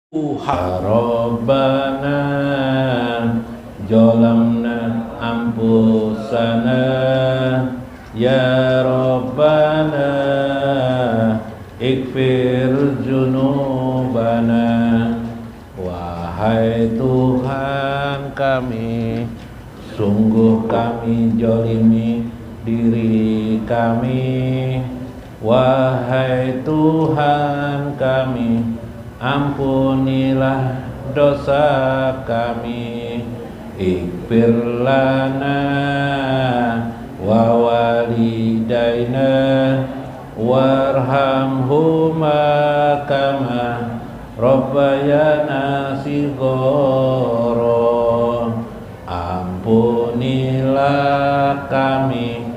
Rabbana Jolamna Ampusana Ya Rabbana Ikfir Junubana. Wahai Tuhan kami, sungguh kami jolimi diri kami. Wahai Tuhan kami, ampunilah dosa kami. Ighfir lana wa walidaina warhamhuma kama rabbayana shighara. Ampunilah kami,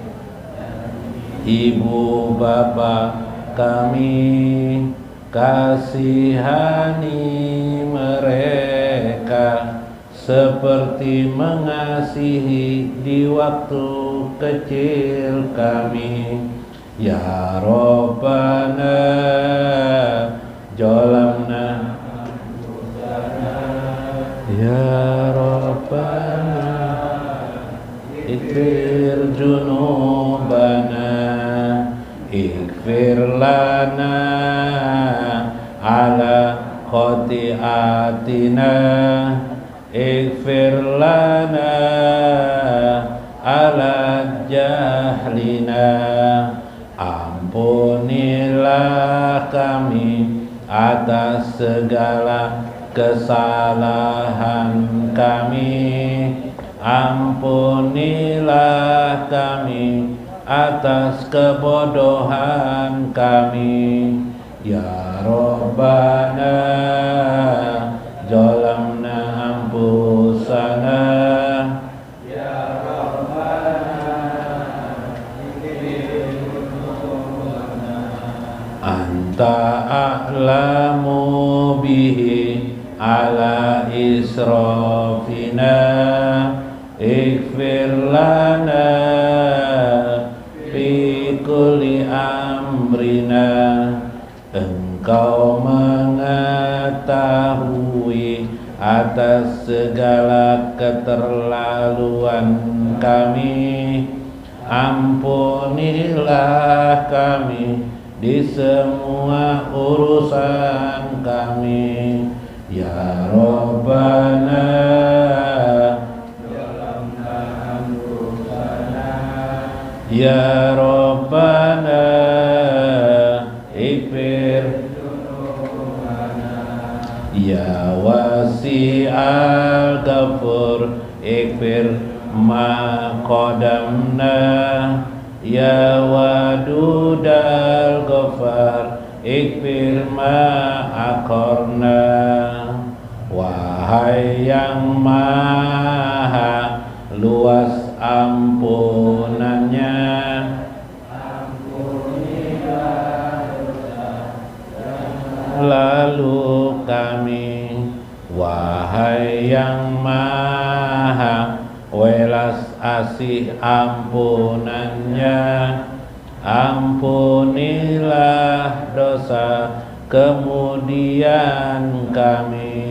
ibu bapak kami, kasihani mereka seperti mengasihi di waktu kecil kami. Ya Rabbana Jolamna, Ya Rabbana Ighfir junubana. Ighfir lana ala khotiatina. Ighfir lana ala jahlina. Ampunilah kami atas segala kesalahan kami. Ampunilah kami atas kebodohan kami. Ya Rabbana Jolamna Ampusana. Ya Rabbana Anta a'lamu bihi ala israfina. Ighfir lana fi kulli amrina. Engkau mengetahui atas segala keterlaluan kami. Ampunilah kami di semua urusan kami. Ya Rabbana Ya Rabbana Ighfir Ya Wasi'al Ghafur Ighfir ma qadamna. Ya Wadudal Ghafar Ighfir ma akorna. Wahai yang maha luas ampunannya, lalu kami. Wahai yang maha welas asih ampunannya, ampunilah dosa kemudian kami.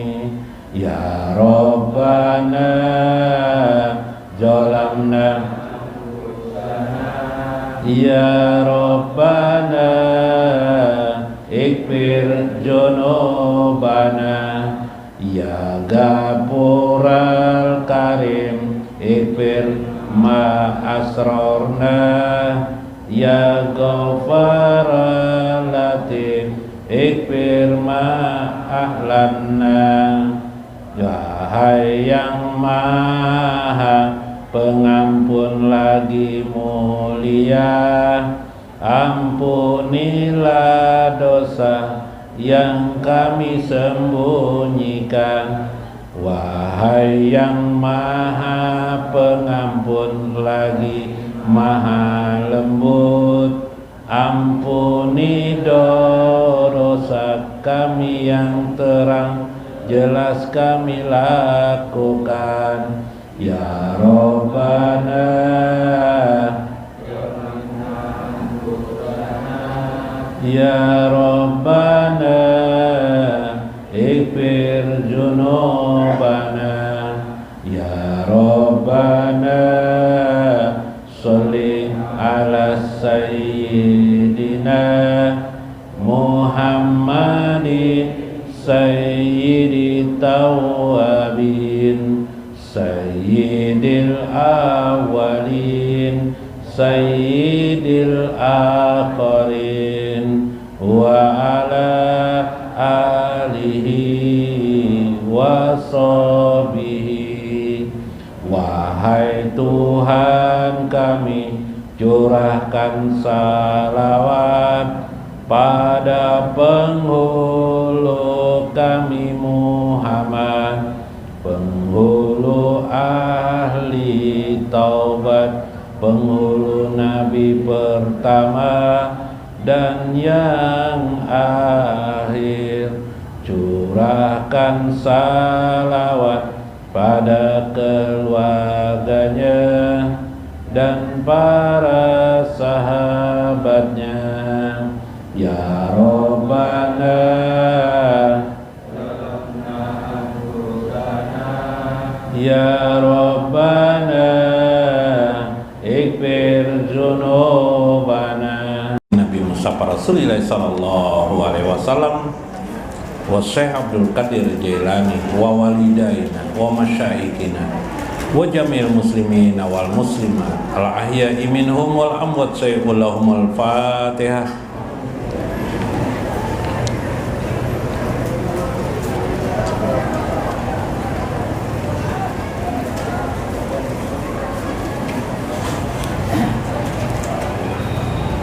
Ya Rabbana Jolamna, Ya Rabbana Ighfir junubana. Ya Ghafural Karim Ighfir ma asrarna. Ya Ghafaral Latif Ighfir ma ahlanna. Wahai yang maha pengampun lagi mulia, ampunilah dosa yang kami sembunyikan. Wahai yang maha pengampun lagi maha lembut, ampuni dosa kami yang terang jelas kami lakukan. Ya Rabbana Ya Rabbana ikfir junubana ya Rabbana sholli ala sayyidina Muhammadin sayyidi tawabin sayyidil awalin sayyidil akhirin wa ala alihi wa sahbihi. Wahai Tuhan kami, curahkan salawat pada penghulu kami Muhammad, penghulu ahli taubat, penghulu Nabi pertama dan yang akhir. Curahkan salawat pada keluarganya dan para sahabatnya. Ya Rabbana ya Rabbana ikfir junubana. Nabi Mustafa Rasulullah sallallahu alaihi wasallam wa Syekh Abdul Qadir Jailani wa walidaina wa masyayikhina wa jami'il muslimina wal muslimat al ahya'i minhum wal amwat sayyidulahumul Fatihah.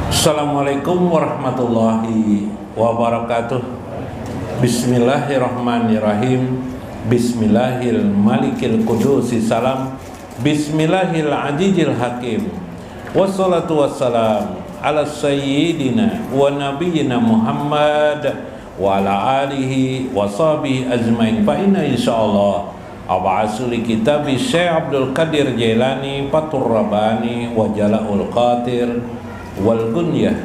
Assalamualaikum warahmatullahi wabarakatuh. Bismillahirrahmanirrahim. Bismillahil malikil kudusi salam. Bismillahil ajijil hakim. Wassalatu wassalam ala sayyidina wa nabiyyina Muhammad wa ala alihi wa sahbihi ajmain. Fa inna insyaallah ab'asu li kitabi Syekh Abdul Qadir Jailani Fathur Rabbani wa Jala'ul Qatir wal gunyah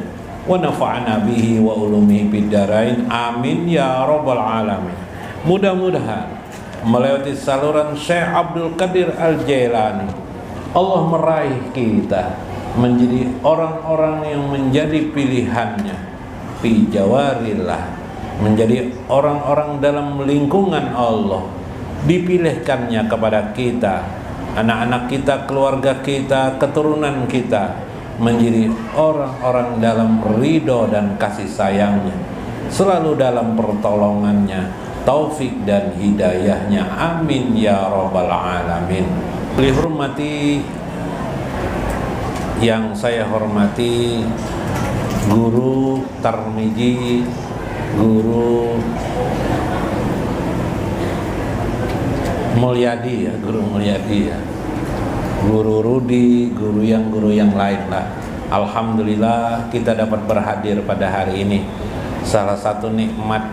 wa nafa'ana bihi wa ulumihi biddarain amin ya rabbal alamin. Mudah-mudahan melewati saluran Syekh Abdul Qadir Al-Jailani Allah meraih kita menjadi orang-orang yang menjadi pilihannya fi jawarillah, menjadi orang-orang dalam lingkungan Allah, dipilihkannya kepada kita, anak-anak kita, keluarga kita, keturunan kita, menjadi orang-orang dalam ridho dan kasih sayangnya, selalu dalam pertolongannya, taufik dan hidayahnya, amin ya rabbal alamin. Dihormati yang saya hormati Guru Tarmiji, Guru Mulyadi ya, Guru Mulyadi ya, Guru Rudi, guru yang lain lah. Alhamdulillah kita dapat berhadir pada hari ini. Salah satu nikmat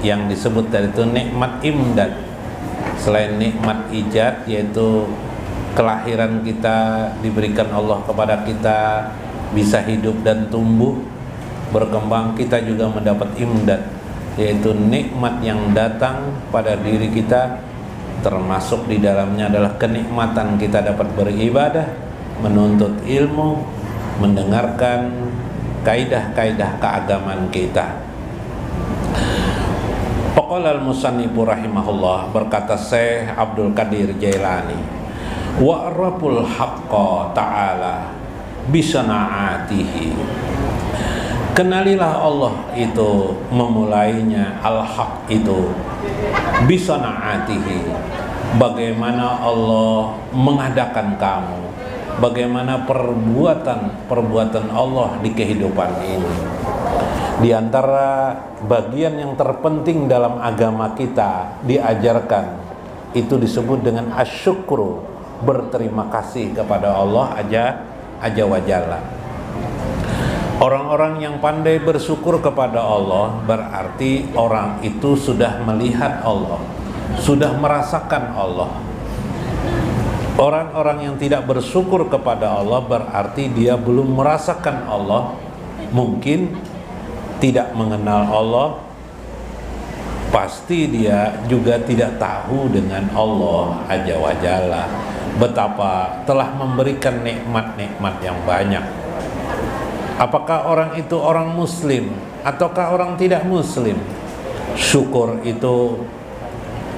yang disebut dari itu nikmat imdad. Selain nikmat ijad, yaitu kelahiran kita diberikan Allah kepada kita, bisa hidup dan tumbuh berkembang, kita juga mendapat imdad, yaitu nikmat yang datang pada diri kita. Termasuk di dalamnya adalah kenikmatan kita dapat beribadah, menuntut ilmu, mendengarkan kaidah-kaidah keagamaan kita. Qala al-musannifu rahimahullah, berkata Syekh Abdul Qadir Jailani, wa arraful haqqa ta'ala bisana'atihi. Kenalilah Allah itu memulainya, al-haq itu bisana'atihi, bagaimana Allah mengadakan kamu, bagaimana perbuatan Allah di kehidupan ini. Di antara bagian yang terpenting dalam agama kita diajarkan, itu disebut dengan asyukru, berterima kasih kepada Allah Azza wa Jalla. Orang-orang yang pandai bersyukur kepada Allah berarti orang itu sudah melihat Allah, sudah merasakan Allah. Orang-orang yang tidak bersyukur kepada Allah berarti dia belum merasakan Allah, mungkin tidak mengenal Allah, pasti dia juga tidak tahu dengan Allah Azza wa Jalla betapa telah memberikan nikmat-nikmat yang banyak. Apakah orang itu orang muslim ataukah orang tidak muslim, syukur itu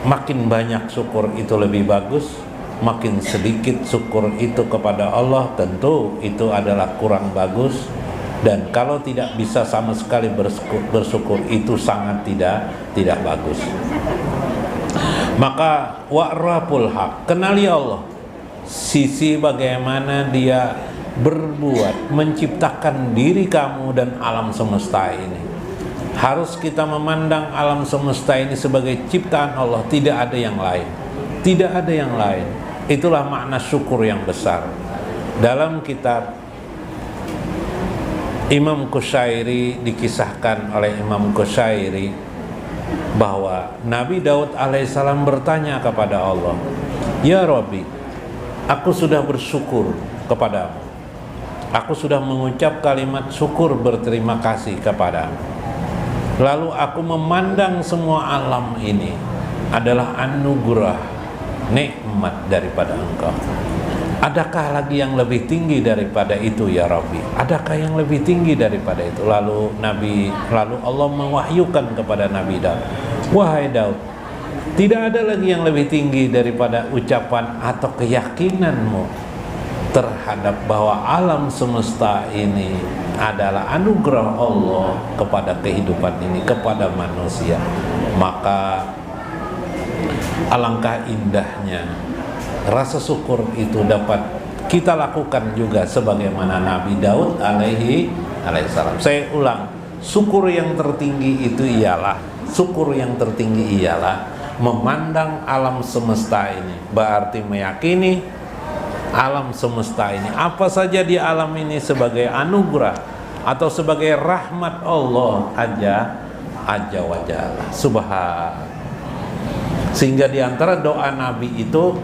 makin banyak syukur itu lebih bagus, makin sedikit syukur itu kepada Allah tentu itu adalah kurang bagus. Dan kalau tidak bisa sama sekali bersyukur itu sangat tidak bagus. Maka wa'raful haq, kenali Allah, sisi bagaimana dia berbuat, menciptakan diri kamu dan alam semesta ini. Harus kita memandang alam semesta ini sebagai ciptaan Allah, tidak ada yang lain. Tidak ada yang lain. Itulah makna syukur yang besar. Dalam kitab Imam Qushairi, dikisahkan oleh Imam Qushairi bahwa Nabi Daud alaihissalam bertanya kepada Allah, "Ya Rabbi, aku sudah bersyukur kepadamu. Aku sudah mengucap kalimat syukur berterima kasih kepadamu. Lalu aku memandang semua alam ini adalah anugerah, nikmat daripada Engkau. Adakah lagi yang lebih tinggi daripada itu ya Rabbi? Adakah yang lebih tinggi daripada itu?" Lalu Allah mewahyukan kepada Nabi Daud, "Wahai Daud, tidak ada lagi yang lebih tinggi daripada ucapan atau keyakinanmu terhadap bahwa alam semesta ini adalah anugerah Allah kepada kehidupan ini, kepada manusia. Maka alangkah indahnya rasa syukur itu dapat kita lakukan juga sebagaimana Nabi Daud alaihissalam." Saya ulang, syukur yang tertinggi ialah memandang alam semesta ini, berarti meyakini alam semesta ini, apa saja di alam ini sebagai anugerah atau sebagai rahmat Allah Azza wa Jalla subhanahu. Sehingga di antara doa Nabi itu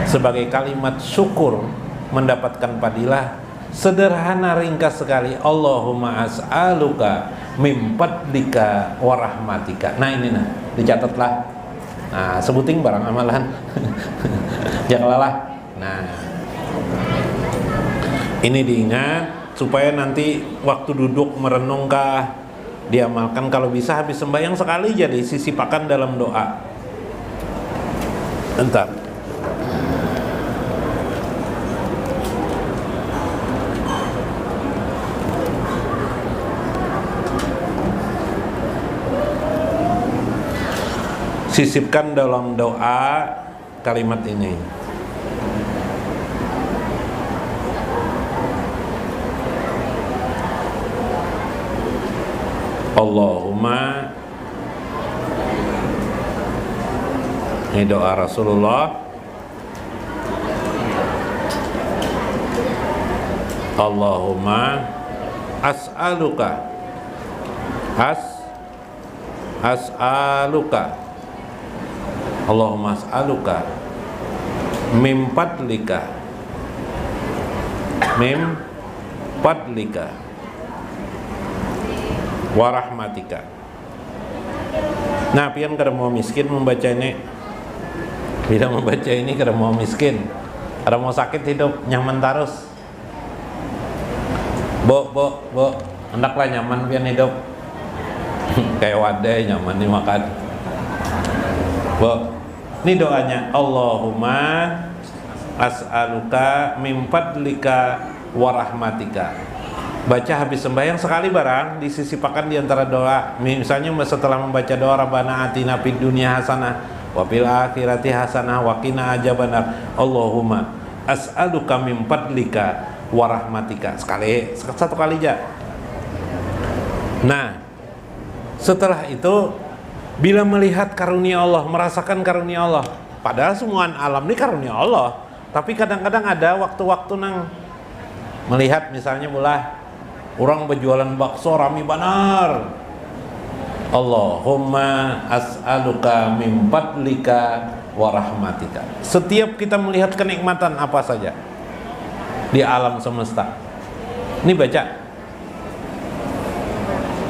sebagai kalimat syukur mendapatkan fadilah sederhana, ringkas sekali, Allahumma as'aluka min fadlika wa rahmatika. Nah ini dicatatlah. Nah, sebuting barang amalan. Jangan lelah. Nah, ini diingat supaya nanti waktu duduk merenungkah diamalkan. Kalau bisa habis sembahyang sekali jadi sisipkan dalam doa. Entar. Sisipkan dalam doa kalimat ini. Allahumma, ini doa Rasulullah, Allahumma as'aluka Allahumma as'aluka min fadlika wa rahmatika. Nah, pian kada mau miskin membaca ini, tidak membaca ini kada mau miskin, kada mau sakit hidup nyaman terus. Bo, hendaklah nyaman pian hidup. Kayak wadai nyaman dimakan. Bo, ini doanya, Allahumma as'aluka min fadlika wa rahmatika. Baca habis sembahyang sekali barang, disisipkan di antara doa. Misalnya setelah membaca doa Rabbana atina fid dunya hasanah wa fil akhirati hasanah wa qina adzabannar. Allahumma as'aluka min fadlika wa rahmatika. Satu kali aja. Nah, setelah itu bila melihat karunia Allah, merasakan karunia Allah, padahal semua alam ini karunia Allah, tapi kadang-kadang ada waktu-waktu nang melihat misalnya mulai orang berjualan bakso rami banar, Allahumma as'aluka min fadlika wa rahmatika. Setiap kita melihat kenikmatan apa saja di alam semesta, ini baca.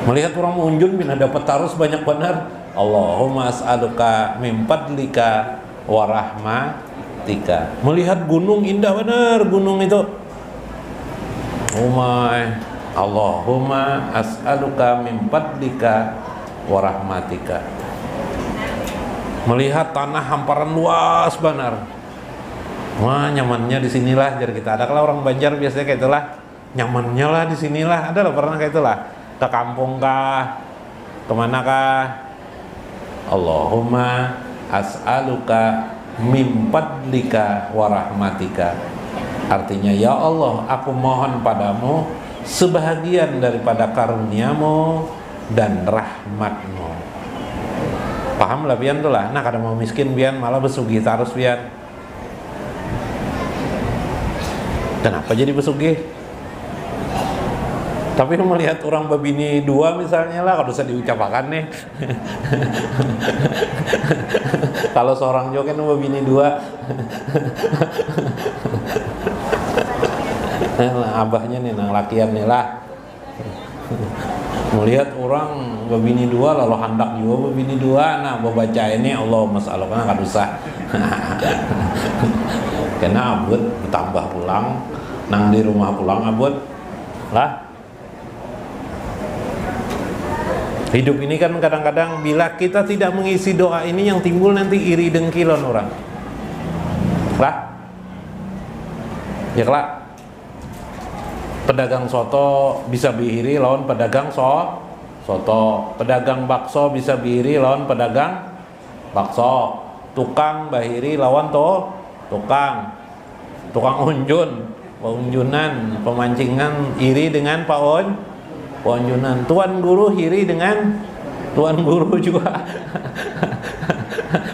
Melihat orang unjun bina dapat tarus banyak benar, Allahumma as'aluka min fadlika wa rahmatika. Melihat gunung, indah benar gunung itu. Allahumma as'aluka min fadlika wa rahmatika. Melihat tanah hamparan luas benar. Wah, nyamannya di sinilah, jadi kita ada. Kalau orang Banjar biasanya kayak itulah, nyamannya lah di sinilah. Ada lah pernah kayak itulah. Ke kampung kah? Kemana kah? Allahumma as'aluka min fadlika wa rahmatika. Artinya, ya Allah, aku mohon padamu sebahagian daripada karuniamu dan rahmatmu. Paham lah pian tuh lah. Nah, kadang mau miskin pian malah besugi terus pian. Kenapa jadi besugi? Tapi melihat orang berbini dua misalnya lah, kalau bisa diucapkan nih. Kalau seorang juga kan berbini dua. Abahnya nih, nang lakian nih lah. Melihat orang berbini dua, lalu hendak juga berbini dua. Nah, baca ini Allahumma mas'alukana kan usah. Karena abut bertambah pulang, nang di rumah pulang abut lah. Hidup ini kan kadang-kadang bila kita tidak mengisi doa ini, yang timbul nanti iri dengkilan orang lah. Ya kelak pedagang soto bisa biiri lawan pedagang soto, pedagang bakso bisa biiri lawan pedagang bakso, tukang bahiri lawan tukang unjunan, pemancingan iri dengan penjunan, tuan guru iri dengan tuan guru juga.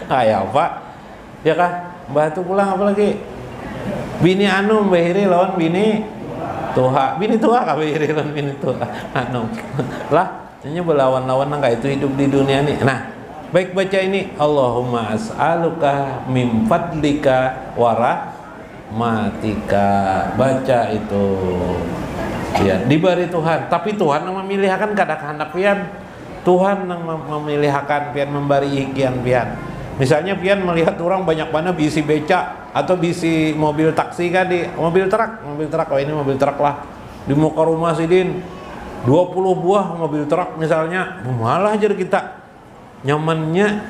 Kayak apa? Ya kah? Mbah tuh pulang apa lagi? Bini anu bahiri lawan bini tuha kah bahiri lawan bini tuha anu. Lah, hanya berlawan-lawan nang itu hidup di dunia ini. Nah, baik baca ini, Allahumma as'aluka min fadlika wa rahmatika. Baca itu. Ya, diberi Tuhan, tapi Tuhan yang memilihkan kadang-kadang pian. Tuhan yang memilihkan pian, memberi ikian pian. Misalnya pian melihat orang banyak mana bisi beca atau bisi mobil taksi kan, di mobil truk, oh ini mobil truk lah. Di muka rumah sidin 20 buah mobil truk misalnya, malah jadi kita nyamannya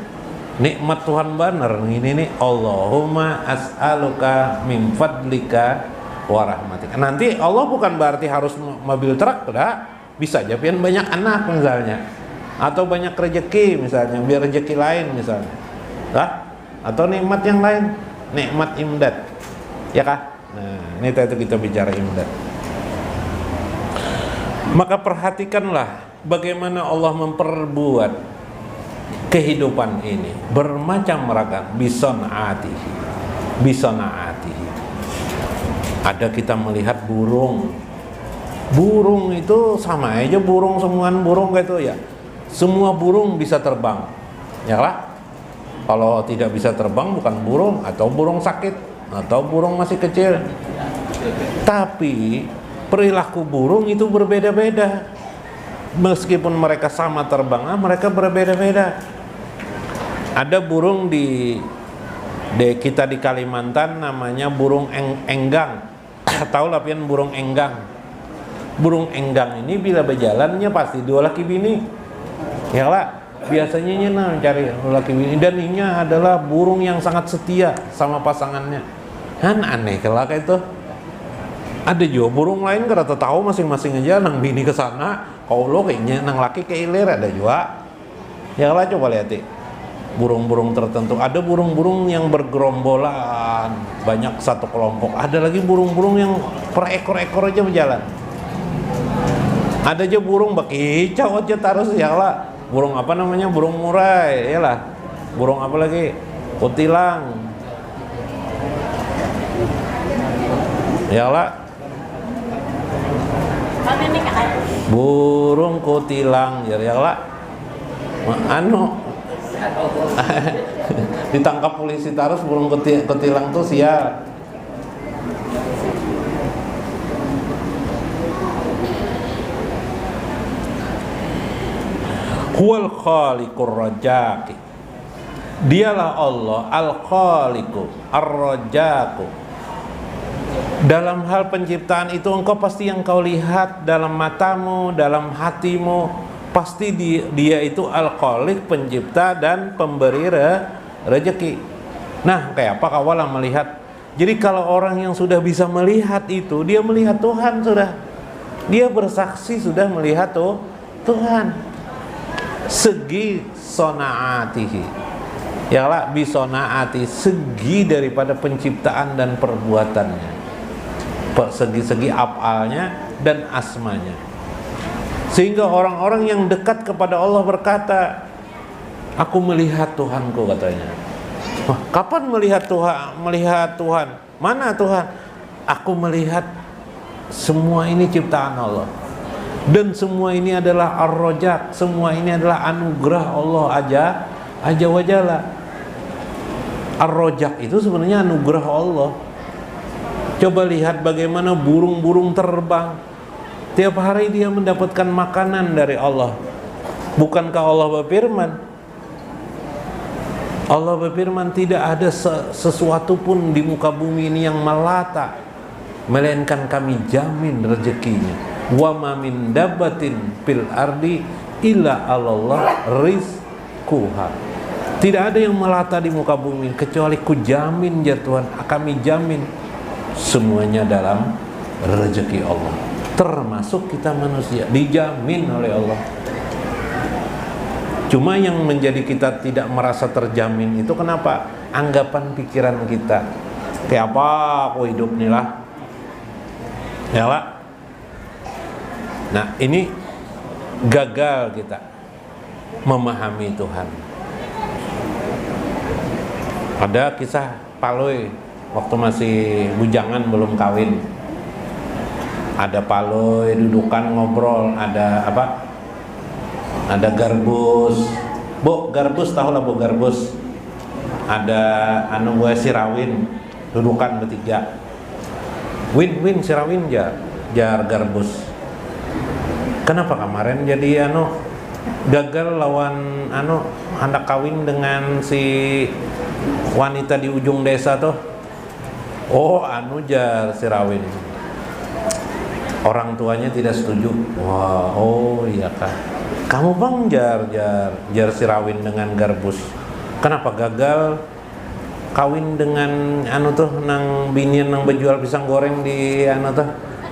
nikmat Tuhan bener. Ini nih, Allahumma as'aluka min fadlika wa rahmatika. Nanti Allah bukan berarti harus mobil truk, udah bisa aja pian banyak anak misalnya, atau banyak rezeki misalnya, biar rezeki lain misalnya lah, atau nikmat yang lain, nikmat imdad, ya kah? Nah, ini tadi kita bicara imdad. Maka perhatikanlah bagaimana Allah memperbuat kehidupan ini bermacam ragam, bisona'atihi. Ada kita melihat burung itu sama aja, burung semuaan burung gitu ya. Semua burung bisa terbang, ya lah. Kalau tidak bisa terbang bukan burung, atau burung sakit, atau burung masih kecil. Tapi perilaku burung itu berbeda-beda. Meskipun mereka sama terbang, mereka berbeda-beda. Ada burung di kita di Kalimantan namanya burung enggang. Tahu lah pian burung enggang. Burung enggang ini bila berjalannya pasti dua laki bini. Ya lah. Biasanya nyenang cari laki bini, dan ini adalah burung yang sangat setia sama pasangannya. Kan aneh kalau kayak itu. Ada juga burung lain karena tahu masing-masing aja nang bini ke sana, kau lo kayaknya nang laki ke ilir ada juga. Ya lah, coba lihat deh. Burung-burung tertentu, ada burung-burung yang bergerombolan, banyak satu kelompok. Ada lagi burung-burung yang per ekor-ekor aja berjalan. Ada aja burung bakicau aja terus, ya lah. Burung apa namanya? Burung murai, ya lah. Burung apa lagi? Kutilang. Ya lah. Burung kutilang, ya lah. Anu ditangkap polisi terus burung kutilang tuh sial. Huwal khaliqur rajaqi. Dialah Allah al-khaliqu ar-rajaqu. Dalam hal penciptaan itu engkau pasti yang kau lihat dalam matamu, dalam hatimu, pasti dia itu al-khaliq, pencipta dan pemberi rezeki. Nah, kayak apa kawalah melihat. Jadi kalau orang yang sudah bisa melihat itu, dia melihat Tuhan sudah. Dia bersaksi sudah melihat Tuhan. Segi sonaatihi. Yalah bisonaati, segi daripada penciptaan dan perbuatannya. Segi-segi af'alnya dan asmanya. Sehingga orang-orang yang dekat kepada Allah berkata, aku melihat Tuhanku, katanya. Wah, kapan melihat Tuhan? Mana Tuhan? Aku melihat semua ini ciptaan Allah. Dan semua ini adalah ar-rajaq, semua ini adalah anugerah Allah aja wajalla. Ar-rajaq itu sebenarnya anugerah Allah. Coba lihat bagaimana burung-burung terbang. Tiap hari dia mendapatkan makanan dari Allah. Bukankah Allah berfirman? Allah berfirman, tidak ada sesuatu pun di muka bumi ini yang melata, melainkan kami jamin rezekinya. Wa ma min dabbatin fil ardi illa Allah rizquha. Tidak ada yang melata di muka bumi kecuali ku jamin, ya Tuhan, kami jamin semuanya dalam rezeki Allah, termasuk kita manusia, dijamin oleh Allah. Cuma yang menjadi kita tidak merasa terjamin itu kenapa? Anggapan pikiran kita. Kayak apa aku hidup nih lah, ya lah. Nah, ini gagal kita memahami Tuhan. Ada kisah Paloi waktu masih bujangan, belum kawin. Ada Paloi dudukan ngobrol, ada apa? Ada garbus. Bu, garbus tahu lah Bu, garbus. Ada anu gue sirawin, dudukan bertiga. Win sirawin jar garbus. Kenapa kemarin jadi gagal lawan hendak kawin dengan si wanita di ujung desa tuh? Oh, jar sirawin. Orang tuanya tidak setuju. Wah, oh iya kak. Kamu bang jar sirawin dengan garbus. Kenapa gagal kawin dengan nang binian nang berjual pisang goreng di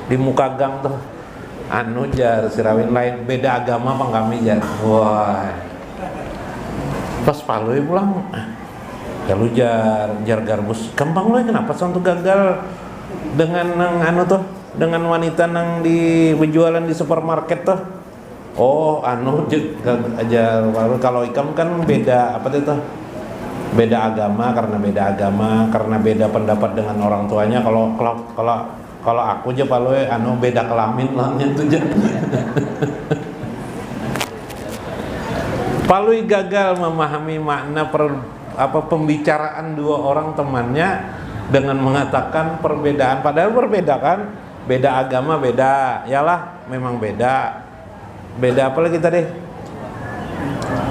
di muka gang tuh? Jar sirawin lain, beda agama apa kami jar. Wah. Pas Paloi pulang, kalau jar garbus. Gampang lah, kenapa untuk gagal dengan nang dengan wanita nang di berjualan di supermarket tuh? Oh, aja kalau ikam kan beda apa itu? Beda agama, karena beda pendapat dengan orang tuanya. Kalau aku aja Paloi beda kelamin lah itu aja. Paloi gagal memahami makna pembicaraan dua orang temannya dengan mengatakan perbedaan, padahal berbeda kan? Beda agama, beda. Yalah, memang beda. Beda apa lagi tadi?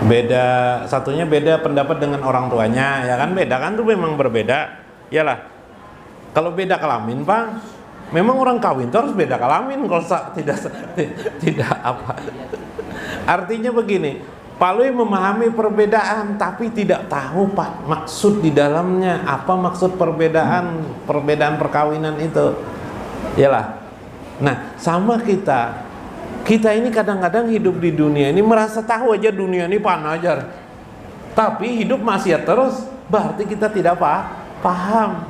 Beda, satunya beda pendapat dengan orang tuanya, ya kan? Beda kan tuh memang berbeda. Yalah. Kalau beda kelamin, Pak, memang orang kawin tuh harus beda kelamin. Kalau tidak apa. Artinya begini, Paloi memahami perbedaan tapi tidak tahu Pak maksud di dalamnya, apa maksud perbedaan perkawinan itu. Yalah. Nah, sama kita ini kadang-kadang hidup di dunia ini merasa tahu aja dunia ini panah aja, tapi hidup maksiat terus, berarti kita tidak paham.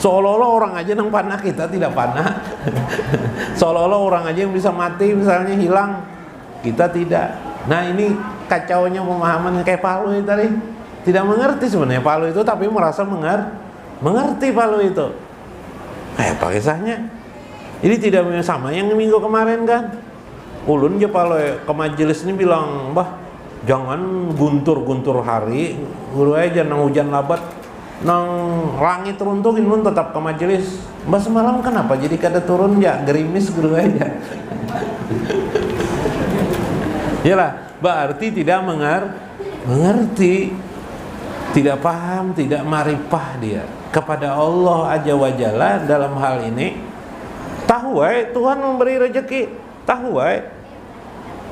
Seolah-olah orang aja yang panah, kita tidak panah. Seolah-olah orang aja yang bisa mati misalnya hilang, kita tidak. Nah, ini kacaunya pemahaman kayak Paloi tadi. Tidak mengerti sebenarnya Paloi itu, tapi merasa mengerti Paloi itu. Kayak apa kisahnya? Ini tidak sama yang minggu kemarin kan? Ulun aja Paloi ke majelis ini bilang, "Bah, jangan guntur-guntur hari, guru aja nang hujan labat, nang langit runtuhin mun tetap ke majelis." Mbah semalam kenapa jadi kada turun ya? Gerimis guru aja. Yalah, berarti tidak mengerti, tidak paham, tidak marifah dia kepada Allah Azza wa Jalla dalam hal ini. Tahu Tuhan memberi rezeki, tahu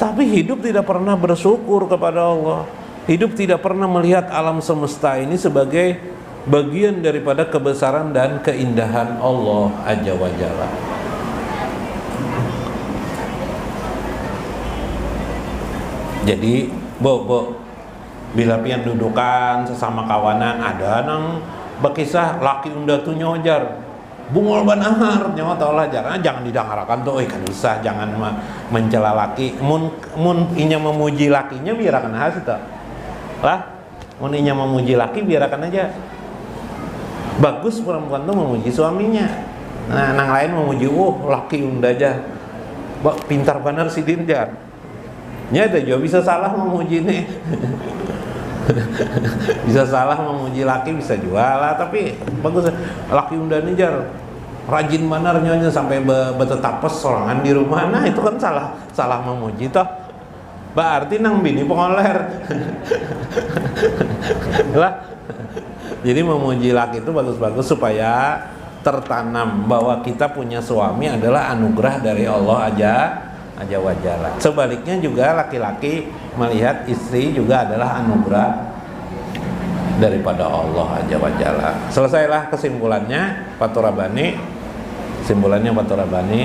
tapi hidup tidak pernah bersyukur kepada Allah. Hidup tidak pernah melihat alam semesta ini sebagai bagian daripada kebesaran dan keindahan Allah Azza wa Jalla. Jadi bila pian dudukan sesama kawanan, ada nang berkisah laki unda tuh nyojar bungol banahar nyawa taulah jangan didengarkan tuh kan usah, jangan mencela laki. Mun inya memuji lakinya biarkan aja tuh lah, mun inya memuji laki biarkan aja. Bagus perempuan tuh memuji suaminya. Nah, nang lain memuji laki unda aja pintar bener si Dinjar. Nyata juga bisa salah memuji nih. Bisa salah memuji laki, bisa jual lah, tapi bagus laki unda jar rajin benar nyonya sampai betetapes sorangan di rumah. Nah itu kan salah memuji toh, berarti nang bini pengoler. Lah, jadi memuji laki itu bagus-bagus supaya tertanam bahwa kita punya suami adalah anugerah dari Allah Azza wa Jalla. Sebaliknya juga laki-laki melihat istri juga adalah anugerah daripada Allah Azza wa Jalla. Selesailah kesimpulannya Fathur-Rabbani. Kesimpulannya Fathur-Rabbani,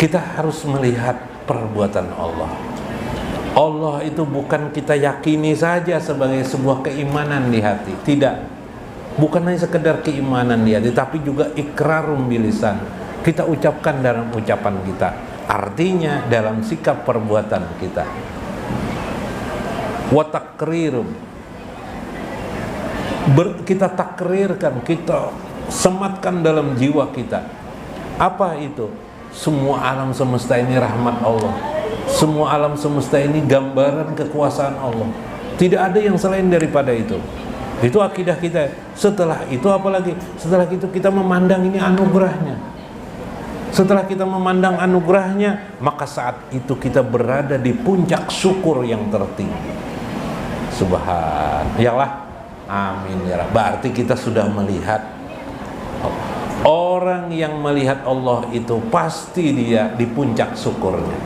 kita harus melihat perbuatan Allah. Allah itu bukan kita yakini saja sebagai sebuah keimanan di hati, tidak. Bukan hanya sekedar keimanan di hati, tapi juga ikrarum bilisan. Kita ucapkan dalam ucapan kita. Artinya dalam sikap perbuatan kita. Wa takrirum, kita takrirkan, kita sematkan dalam jiwa kita. Apa itu? Semua alam semesta ini rahmat Allah. Semua alam semesta ini gambaran kekuasaan Allah. Tidak ada yang selain daripada itu. Itu akidah kita. Setelah itu apalagi? Setelah itu kita memandang ini anugerahnya. Setelah kita memandang anugerahnya, maka saat itu kita berada di puncak syukur yang tertinggi. Subhan, yalah, amin ya Rabb. Berarti kita sudah melihat. Orang yang melihat Allah itu pasti dia di puncak syukurnya.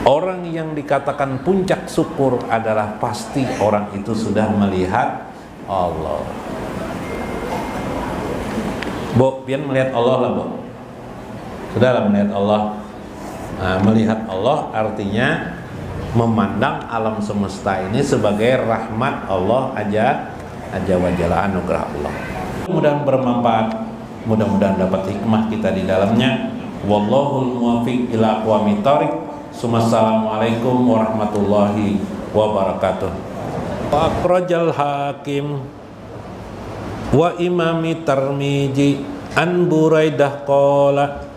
Orang yang dikatakan puncak syukur adalah pasti orang itu sudah melihat Allah. Pian melihat Allah lah, Sudahlah melihat Allah. Nah, melihat Allah artinya memandang alam semesta ini sebagai rahmat Allah Azza wa Jalla, anugerah Allah. Mudah-mudahan bermanfaat, mudah-mudahan dapat hikmah kita di dalamnya. Wallahul muwaffiq ila aqwamit thoriq. Assalamualaikum warahmatullahi wabarakatuh. Akhrajal Hakim wa Imami Tirmidzi an Buraidah qala,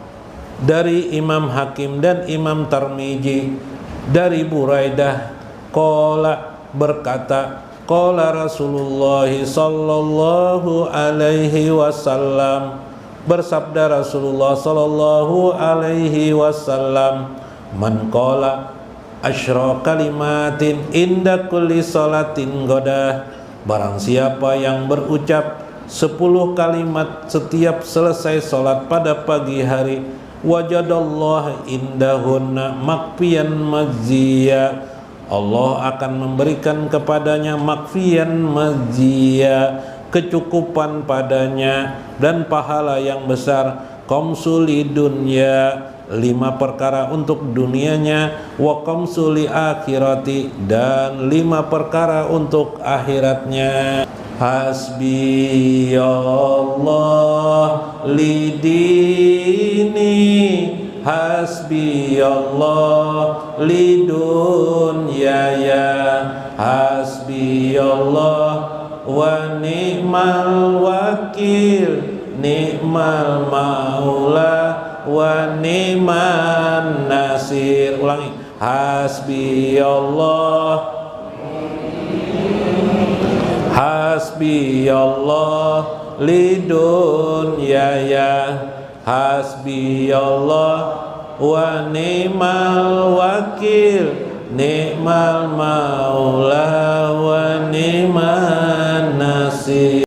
dari Imam Hakim dan Imam Tirmidzi dari Buraidah qala berkata, qala Rasulullah sallallahu alaihi wasallam, bersabda Rasulullah sallallahu alaihi wasallam, man qala asyra kalimatin inda kulli salatin ghadah, barang siapa yang berucap 10 kalimat setiap selesai salat pada pagi hari, wajadallah indahunna makfiyan mazziya, Allah akan memberikan kepadanya makfiyan mazziya, kecukupan padanya dan pahala yang besar. Qamsuli dunya, 5 perkara untuk dunianya, wa qamsuli akhirati, dan 5 perkara untuk akhiratnya. Hasbi Allah lidini, hasbi Allah lidunyaya, hasbi Allah wa ni'mal wakil, ni'mal maula wa ni'man nasir. Ulangi, hasbi Allah, hasbi Allah lidunyaya, hasbi Allah wa ni'mal wakil, ni'mal maula wa ni'man nasir.